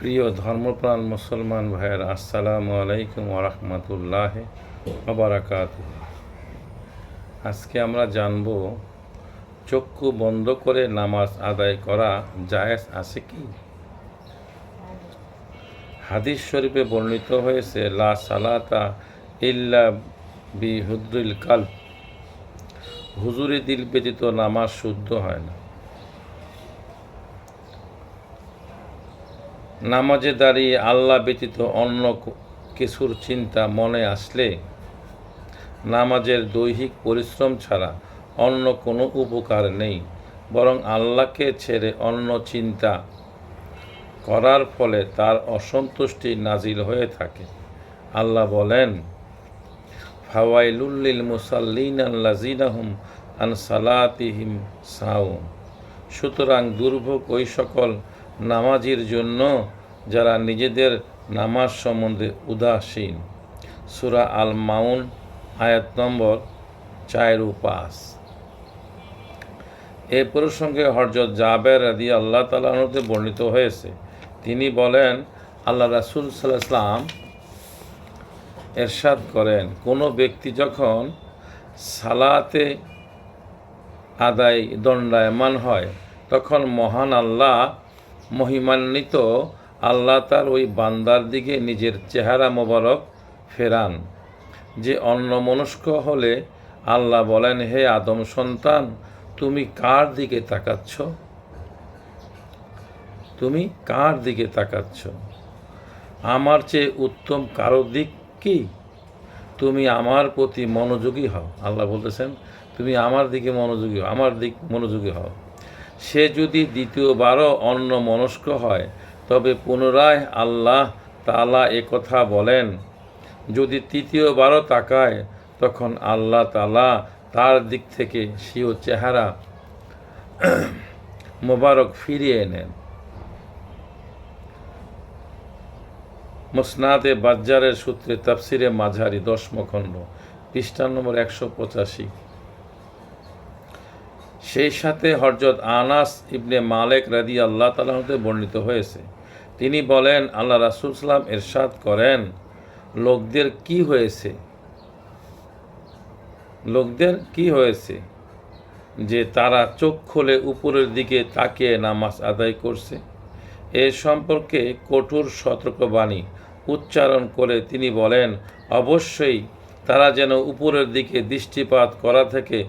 প্রিয় ধর্মপ্রাণ মুসলমান ভাইয়ের আসসালামু আলাইকুম ওরহমতুল্লাহ বারাকাতুহু। আজকে আমরা জানব চক্ষু বন্ধ করে নামাজ আদায় করা জায়েজ আছে কি। হাদিস শরীফে বর্ণিত হয়েছে, লা সালাতা ইল্লা বিহুদ্রিল কালব, হুজুরে দিল ব্যতীত নামাজ শুদ্ধ হয় না। নামাজে দাঁড়িয়ে আল্লাহ ব্যতীত অন্য কিছুর চিন্তা মনে আসলে নামাজের দৈহিক পরিশ্রম ছাড়া অন্য কোনো উপকার নেই, বরং আল্লাহকে ছেড়ে অন্য চিন্তা করার ফলে তার অসন্তুষ্টি নাজিল হয়ে থাকে। আল্লাহ বলেন, ফাওয়াইলুল লিল মুসাল্লিনা আল্লাযিনা হুম আন সালাতিহিম সাহুন। সুতরাং দুর্ভোগ ওই সকল নামাজির জন্য যারা নিজেদের নামাজ সম্বন্ধে উদাসীন। সূরা আল মাউন আয়াত নম্বর 4 ও 5। এ প্রসঙ্গে হযরত জাবের রাদিয়াল্লাহু তাআলা আনহু বর্ণিত হয়েছে, তিনি বলেন, আল্লাহ রাসূল সাল্লাল্লাহু আলাইহি ওয়াসাল্লাম এরশাদ করেন, কোনো ব্যক্তি যখন সালাতে আদায় দণ্ডায়মান হয় তখন মহান আল্লাহ, মহিমান্বিত আল্লাহ তার ওই বান্দার দিকে নিজের চেহারা মোবারক ফেরান। যে অন্যমনস্ক হলে আল্লাহ বলেন, হে আদম সন্তান, তুমি কার দিকে তাকাচ্ছ? তুমি কার দিকে তাকাচ্ছ? আমার চেয়ে উত্তম কারো দিক কি? তুমি আমার প্রতি মনোযোগী হও। আল্লাহ বলতেছেন, তুমি আমার দিকে মনোযোগী হও, আমার দিক মনোযোগী হও। সে যদি দ্বিতীয়বারও অন্য মনস্ক হয় তবে পুনরায় আল্লাহ তাআলা একথা বলেন। যদি তৃতীয়বারও তাকায় তখন আল্লাহ তাআলা তার দিক থেকে স্বীয় চেহারা মোবারক ফিরিয়ে নেন। মুসনাদে বাজ্জারের সূত্রে তাফসিরে মাঝারি 10ম খণ্ড, পৃষ্ঠা নম্বর 185। সেই সাথে হযরত আনাস ইবনে মালিক রাদিয়াল্লাহু তাআলা হতে বর্ণিত হয়েছে, তিনি বলেন, আল্লাহ রাসূল সাল্লাল্লাহু আলাইহি ওয়াসাল্লাম ইরশাদ করেন, লোকদের কি হয়েছে যে তারা চোখ খুলে উপরের দিকে তাকিয়ে নামাজ আদায় করছে। এ সম্পর্কে কঠোর সতর্কবাণী উচ্চারণ করে তিনি বলেন, অবশ্যই তারা যেন উপরের দিকে দৃষ্টিপাত করা থেকে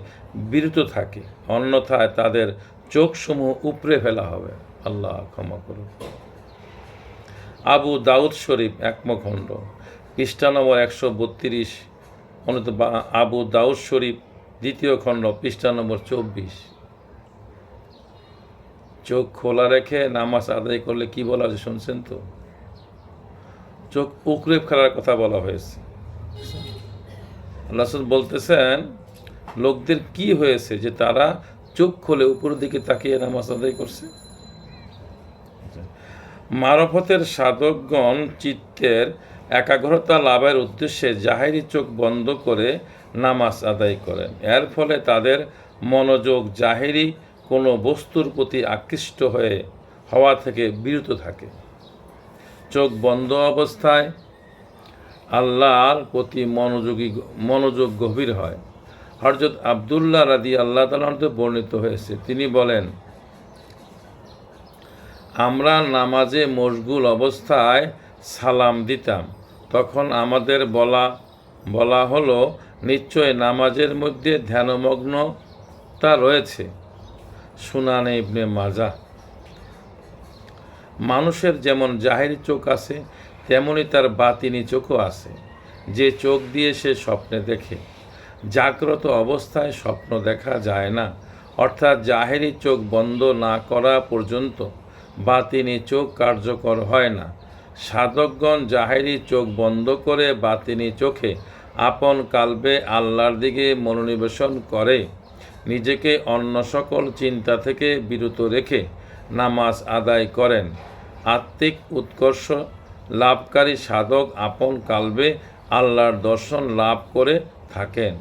বিরত থাকে, অন্যথায় তাদের চোখসমূহ উপড়ে ফেলা হবে। আল্লাহ ক্ষমা করুন। আবু দাউদ শরীফ 1ম খণ্ড, পৃষ্ঠা নম্বর 132। আবু দাউদ শরীফ 2য় খণ্ড, পৃষ্ঠা নম্বর 24। চোখ খোলা রেখে নামাজ আদায় করলে কি বলা হয়েছে শুনছেন তো? চোখ উপড়ে ফেলার কথা বলা হয়েছে। রাসূল বলতেছেন, লোকদের কি হয়েছে যে তারা চোখ খুলে উপরের দিকে তাকিয়ে নামাজ আদায় করছে। মারফতের সাধকগণ চিত্তের একাগ্রতা লাভের উদ্দেশ্যে জাহেরি চোখ বন্ধ করে নামাজ আদায় করেন। এর ফলে তাদের মনোযোগ জাহেরি কোনো বস্তুর প্রতি আকৃষ্ট হওয়া থেকে বিরত থাকে। চোখ বন্ধ অবস্থায় আল্লাহর প্রতি মনোযোগ গভীর হয়। হযরত আব্দুল্লাহ রাদিয়াল্লাহু তাআলা হতে বর্ণিত হয়েছে, তিনি বলেন, আমরা নামাজে মশগুল অবস্থায় সালাম দিতাম, তখন আমাদের বলা হলো, নিশ্চয় নামাজের মধ্যে ধ্যানমগ্নতা রয়েছে। সুনানে ইবনে মাজাহ। মানুষের যেমন জাহেরি চোখ আছে তেমনি তার বাতিনি চোখও আছে, যে চোখ দিয়ে সে স্বপ্নে দেখে। জাগ্রত অবস্থায় স্বপ্ন দেখা যায় না, অর্থাৎ জাহেরি চোখ বন্ধ না করা পর্যন্ত বাতিনি চোখ কার্যকর হয় না। সাধকগণ জাহেরি চোখ বন্ধ করে বাতিনি চোখে আপন কালবে আল্লাহর দিকে মনোনিবেশন করে নিজেকে অন্য সকল চিন্তা থেকে বিরত রেখে নামাজ আদায় করেন। আত্মিক উৎকর্ষ লাভকারী সাধক আপন কালবে আল্লাহর দর্শন লাভ করে থাকেন।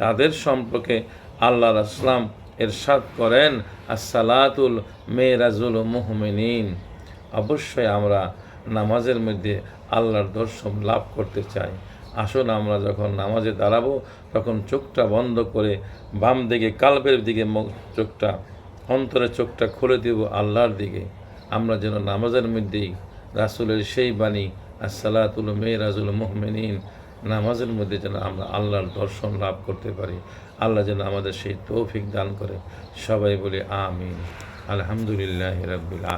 তাদের সম্পর্কে আল্লাহ রাসূল ইরশাদ করেন, আসসালাতুল মেরাজুল মুমিনিন। অবশ্যই আমরা নামাজের মধ্যে আল্লাহর দর্শন লাভ করতে চাই। আসুন আমরা যখন নামাজে দাঁড়াবো তখন চোখটা বন্ধ করে বাম দিকে কালবের দিকে চোখটা, অন্তরের চোখটা খুলে দেব আল্লাহর দিকে। আমরা যেন নামাজের মধ্যেই রাসূলের সেই বাণী আসসালাতুল মেরাজুল মুমিনিন, নামাজের মধ্যে যেন আমরা আল্লাহর দর্শন লাভ করতে পারি। আল্লাহ যেন আমাদের সেই তৌফিক দান করে। সবাই বলি আমিন। আলহামদুলিল্লাহি রাব্বিল আলামিন।